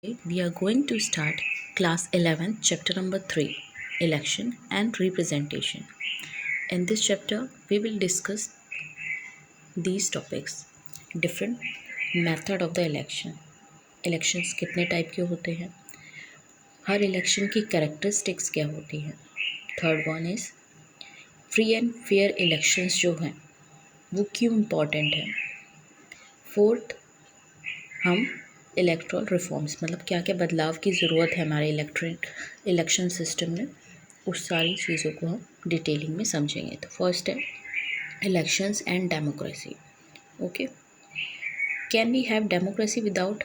We are going to start class 11, chapter number 3, election and representation. In this chapter, we will discuss these topics. Different method of the election. Elections कितने type के होते हैं, हर election की characteristics क्या होती हैं. Third one is free and fair elections जो हैं वो क्यों इम्पॉर्टेंट हैं. फोर्थ, हम इलेक्ट्रल रिफॉर्म्स मतलब क्या क्या बदलाव की ज़रूरत है हमारे इलेक्शन सिस्टम में, उस सारी चीज़ों को हम डिटेलिंग में समझेंगे. तो फर्स्ट है elections and democracy. Okay, can we have democracy without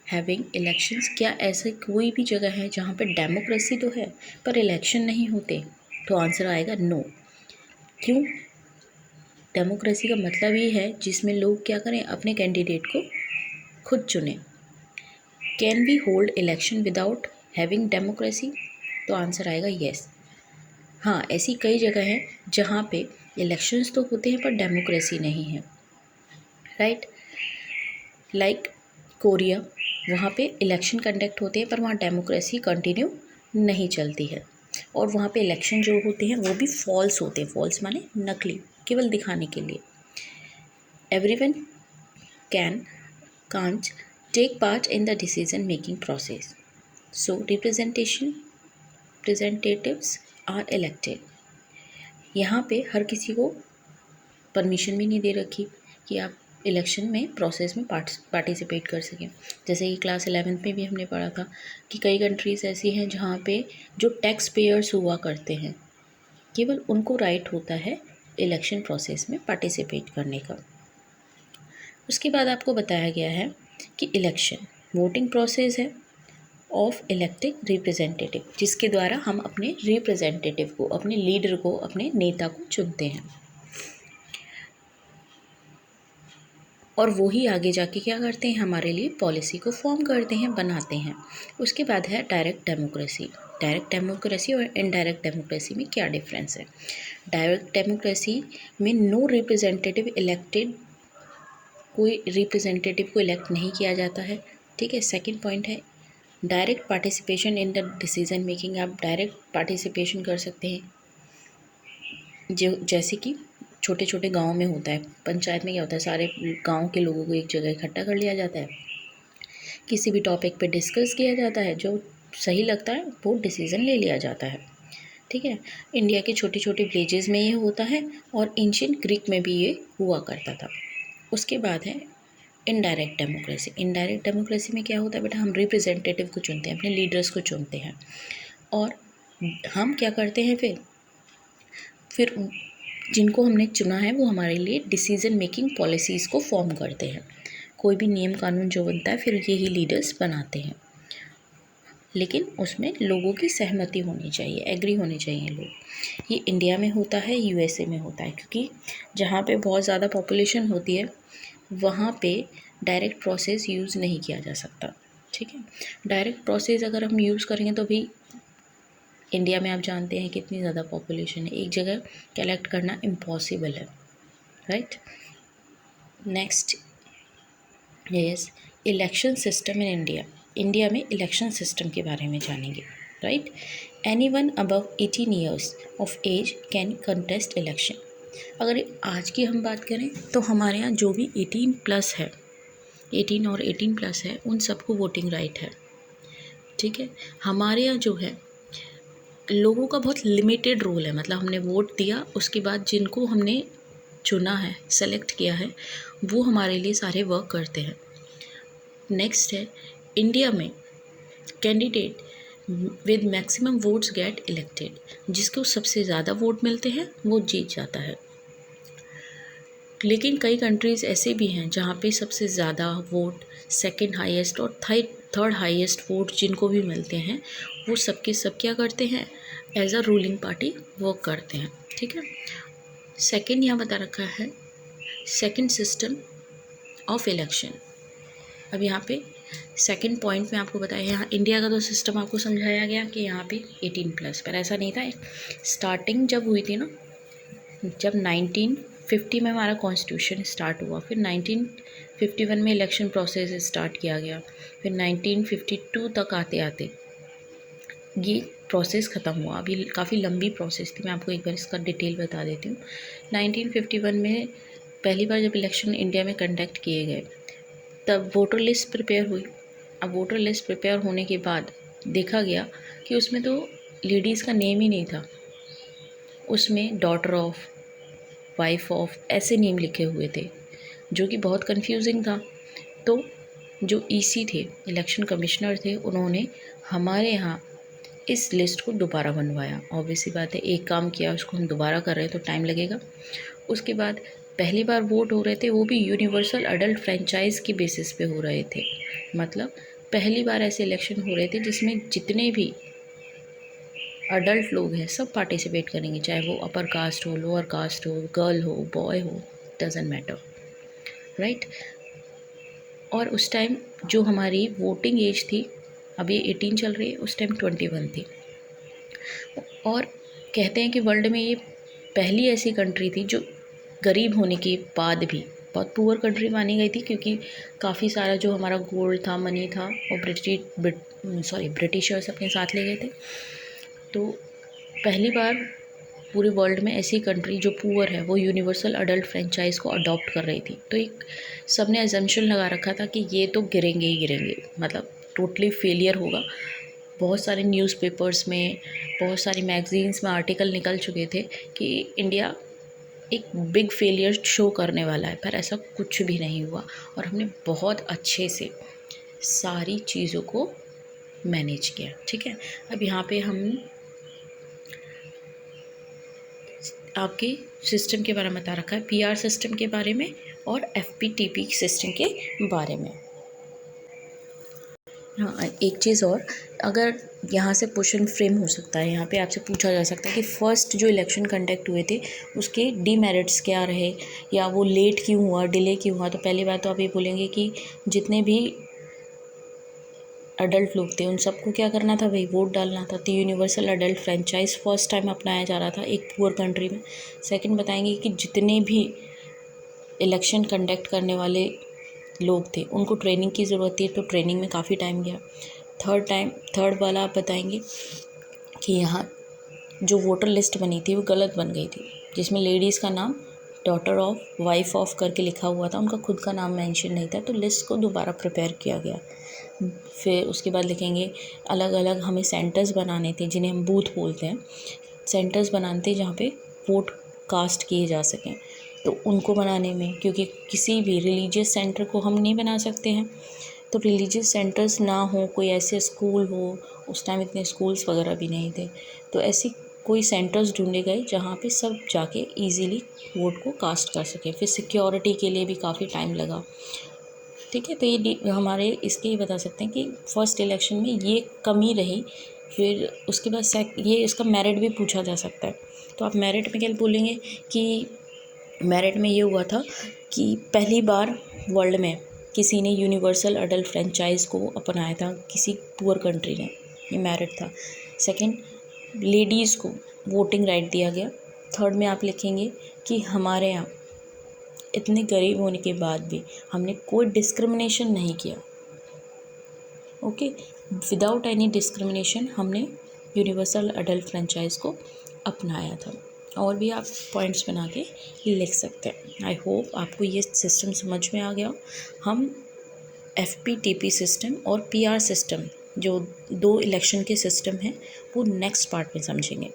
having elections. क्या ऐसे कोई भी जगह है जहाँ पे डेमोक्रेसी तो है पर इलेक्शन नहीं होते. तो आंसर आएगा नो. क्यों. डेमोक्रेसी का मतलब ये है जिसमें लोग क्या करें, अपने कैंडिडेट को खुद चुनें. Can we hold election without having democracy. तो आंसर आएगा येस. हाँ, ऐसी कई जगह हैं जहाँ पे इलेक्शंस तो होते हैं पर डेमोक्रेसी नहीं है. राइट, लाइक कोरिया, वहाँ पे इलेक्शन कंडक्ट होते हैं पर वहाँ डेमोक्रेसी कंटिन्यू नहीं चलती है. और वहाँ पे इलेक्शन जो होते हैं वो भी फॉल्स होते हैं. फॉल्स माने नकली, केवल दिखाने के लिए. Everyone can't take part in the decision making process. So representatives are elected. यहाँ पे हर किसी को परमिशन भी नहीं दे रखी कि आप इलेक्शन में प्रोसेस में पार्टिसिपेट कर सकें. जैसे कि क्लास 11 में भी हमने पढ़ा था कि कई कंट्रीज़ ऐसी हैं जहाँ पे जो टैक्स पेयर्स हुआ करते हैं केवल उनको राइट होता है इलेक्शन प्रोसेस में पार्टिसिपेट करने का. उसके बाद आपको बताया गया है कि इलेक्शन वोटिंग प्रोसेस है ऑफ इलेक्टिंग रिप्रेजेंटेटिव, जिसके द्वारा हम अपने रिप्रेजेंटेटिव को, अपने लीडर को, अपने नेता को चुनते हैं. और वो ही आगे जाके क्या करते हैं, हमारे लिए पॉलिसी को फॉर्म करते हैं, बनाते हैं. उसके बाद है डायरेक्ट डेमोक्रेसी. डायरेक्ट डेमोक्रेसी और इनडायरेक्ट डेमोक्रेसी में क्या डिफरेंस है. डायरेक्ट डेमोक्रेसी में नो रिप्रेजेंटेटिव इलेक्टेड, कोई रिप्रेजेंटेटिव को इलेक्ट नहीं किया जाता है. ठीक है. सेकंड पॉइंट है direct participation in the decision making. आप डायरेक्ट पार्टिसिपेशन कर सकते हैं, जो जैसे कि छोटे छोटे गांव में होता है. पंचायत में क्या होता है, सारे गांव के लोगों को एक जगह इकट्ठा कर लिया जाता है, किसी भी टॉपिक पे डिस्कस किया जाता है, जो सही लगता है वो डिसीज़न ले लिया जाता है. ठीक है. इंडिया के छोटे छोटे विलेजेस में ये होता है और एंशिएंट ग्रीक में भी ये हुआ करता था. उसके बाद है इनडायरेक्ट डेमोक्रेसी. इनडायरेक्ट डेमोक्रेसी में क्या होता है बेटा, हम रिप्रेजेंटेटिव को चुनते हैं, अपने लीडर्स को चुनते हैं और हम क्या करते हैं, फिर जिनको हमने चुना है वो हमारे लिए डिसीजन मेकिंग पॉलिसीज़ को फॉर्म करते हैं. कोई भी नियम कानून जो बनता है फिर यही लीडर्स बनाते हैं, लेकिन उसमें लोगों की सहमति होनी चाहिए, एग्री होने चाहिए लोग. ये इंडिया में होता है, यूएसए में होता है, क्योंकि जहाँ पे बहुत ज़्यादा पॉपुलेशन होती है वहाँ पे डायरेक्ट प्रोसेस यूज़ नहीं किया जा सकता. ठीक है. डायरेक्ट प्रोसेस अगर हम यूज़ करेंगे तो भी इंडिया में आप जानते हैं कितनी ज़्यादा पॉपुलेशन है, एक जगह कलेक्ट करना इम्पॉसिबल है. Right. Next is election system in India. India में इलेक्शन सिस्टम के बारे में जानेंगे. Right. Anyone above 18 years of age can contest election. अगर आज की हम बात करें तो हमारे यहाँ जो भी 18 प्लस है, 18 और 18 प्लस है, उन सबको वोटिंग राइट है. ठीक है. हमारे यहाँ जो है लोगों का बहुत लिमिटेड रोल है, मतलब हमने वोट दिया, उसके बाद जिनको हमने चुना है, सेलेक्ट किया है, वो हमारे लिए सारे वर्क करते हैं. नेक्स्ट है इंडिया में candidate with maximum votes get elected. जिसको सबसे ज़्यादा वोट मिलते हैं वो जीत जाता है. लेकिन कई कंट्रीज़ ऐसे भी हैं जहाँ पे सबसे ज़्यादा वोट, सेकंड हाईएस्ट और थर्ड हाईएस्ट वोट जिनको भी मिलते हैं वो सबके सब क्या करते हैं, as a ruling party work करते हैं. ठीक है. सेकंड यहाँ बता रखा है सेकंड सिस्टम ऑफ इलेक्शन. अब यहाँ पे सेकंड पॉइंट में आपको बताया, यहाँ इंडिया का तो सिस्टम आपको समझाया गया कि यहाँ पे 18 प्लस, पर ऐसा नहीं था. स्टार्टिंग जब हुई थी ना, जब 1950 में हमारा कॉन्स्टिट्यूशन स्टार्ट हुआ, फिर 1951 में इलेक्शन प्रोसेस स्टार्ट किया गया। फिर 1952 तक आते आते ये प्रोसेस ख़त्म हुआ। अभी काफ़ी लंबी प्रोसेस थी, मैं आपको एक बार इसका डिटेल बता देती हूँ। 1951 में पहली बार जब इलेक्शन इंडिया में कंडक्ट किए गए तब वोटर लिस्ट प्रिपेयर हुई। अब वोटर लिस्ट प्रिपेयर होने के बाद देखा गया कि उसमें तो लेडीज़ का नेम ही नहीं था, उसमें डॉटर ऑफ, वाइफ ऑफ ऐसे नेम लिखे हुए थे, जो कि बहुत कंफ्यूजिंग था। तो जो ईसी थे, इलेक्शन कमिश्नर थे, उन्होंने हमारे यहाँ इस लिस्ट को दोबारा बनवाया। ऑब्वियसली बात है, एक काम किया उसको हम दोबारा कर रहे हैं तो टाइम लगेगा। उसके बाद पहली बार वोट हो रहे थे, वो भी यूनिवर्सल अडल्ट फ्रेंचाइज के बेसिस पे हो रहे थे। मतलब पहली बार ऐसे इलेक्शन हो रहे थे जिसमें जितने भी अडल्ट लोग हैं सब पार्टिसिपेट करेंगे, चाहे वो अपर कास्ट हो, लोअर कास्ट हो, गर्ल हो, बॉय हो, डजेंट मैटर, राइट। और उस टाइम जो हमारी वोटिंग एज थी, अब ये 18 चल रही है, उस टाइम 21 थी। और कहते हैं कि वर्ल्ड में ये पहली ऐसी कंट्री थी जो गरीब होने के बाद भी बहुत पुअर कंट्री मानी गई थी, क्योंकि काफ़ी सारा जो हमारा गोल्ड था, मनी था, वो ब्रिटिशर्स अपने साथ ले गए थे। तो पहली बार पूरे वर्ल्ड में ऐसी कंट्री जो पुअर है वो यूनिवर्सल अडल्ट फ्रेंचाइज को अडॉप्ट कर रही थी। तो एक सबने अजम्पशन लगा रखा था कि ये तो गिरेंगे ही गिरेंगे, मतलब टोटली फेलियर होगा। बहुत सारे न्यूज़पेपर्स में, बहुत सारी मैगज़ीन्स में आर्टिकल निकल चुके थे कि इंडिया एक बिग फेलियर शो करने वाला है, पर ऐसा कुछ भी नहीं हुआ और हमने बहुत अच्छे से सारी चीज़ों को मैनेज किया। ठीक है, अब यहाँ पे हम आपके सिस्टम के बारे में बता रखा है, पीआर सिस्टम के बारे में और एफपीटीपी सिस्टम के बारे में। हाँ, एक चीज़ और, अगर यहाँ से क्वेश्चन फ्रेम हो सकता है, यहाँ पे आपसे पूछा जा सकता है कि फ़र्स्ट जो इलेक्शन कंडक्ट हुए थे उसके डीमेरिट्स क्या रहे, या वो लेट क्यों हुआ, डिले क्यों हुआ। तो पहली बात तो आप ये बोलेंगे कि जितने भी अडल्ट लोग थे उन सबको क्या करना था भाई, वोट डालना था। तो universal adult franchise first time अपनाया जा रहा था एक पुअर कंट्री में। सेकंड बताएंगे कि जितने भी इलेक्शन कंडक्ट करने वाले लोग थे उनको ट्रेनिंग की ज़रूरत थी, तो ट्रेनिंग में काफ़ी टाइम गया। थर्ड वाला आप बताएंगे कि यहाँ जो वोटर लिस्ट बनी थी वो गलत बन गई थी, जिसमें लेडीज़ का नाम डॉटर ऑफ, वाइफ ऑफ करके लिखा हुआ था, उनका खुद का नाम मेंशन नहीं था, तो लिस्ट को दोबारा प्रिपेयर किया गया। फिर उसके बाद लिखेंगे अलग अलग हमें सेंटर्स बनाने थे, जिन्हें हम बूथ बोलते हैं, सेंटर्स बनाने थे जहाँ पे वोट कास्ट किए जा सकें। तो उनको बनाने में, क्योंकि किसी भी रिलीजियस सेंटर को हम नहीं बना सकते हैं, तो रिलीजियस सेंटर्स ना हो, कोई ऐसे स्कूल हो, उस टाइम इतने स्कूल्स वगैरह भी नहीं थे, तो ऐसी कोई सेंटर्स ढूंढे गए जहाँ पे सब जाके इजीली वोट को कास्ट कर सकें। फिर सिक्योरिटी के लिए भी काफ़ी टाइम लगा। ठीक है, तो ये हमारे इसके ये बता सकते हैं कि फ़र्स्ट इलेक्शन में ये कमी रही। फिर उसके बाद ये इसका मेरिट भी पूछा जा सकता है, तो आप मेरिट में क्या बोलेंगे कि मेरिट में ये हुआ था कि पहली बार वर्ल्ड में किसी ने यूनिवर्सल अडल्ट फ्रेंचाइज को अपनाया था, किसी पुअर कंट्री ने, ये मेरिट था। सेकंड, लेडीज़ को वोटिंग राइट दिया गया। थर्ड में आप लिखेंगे कि हमारे यहाँ इतने गरीब होने के बाद भी हमने कोई डिस्क्रिमिनेशन नहीं किया। ओके, विदाउट एनी डिस्क्रिमिनेशन हमने यूनिवर्सल अडल्ट फ्रेंचाइज को अपनाया था। और भी आप पॉइंट्स बना के लिख सकते हैं। आई होप आपको ये सिस्टम समझ में आ गया। हम एफपीटीपी सिस्टम और पीआर सिस्टम, जो 2 इलेक्शन के सिस्टम हैं, वो नेक्स्ट पार्ट में समझेंगे।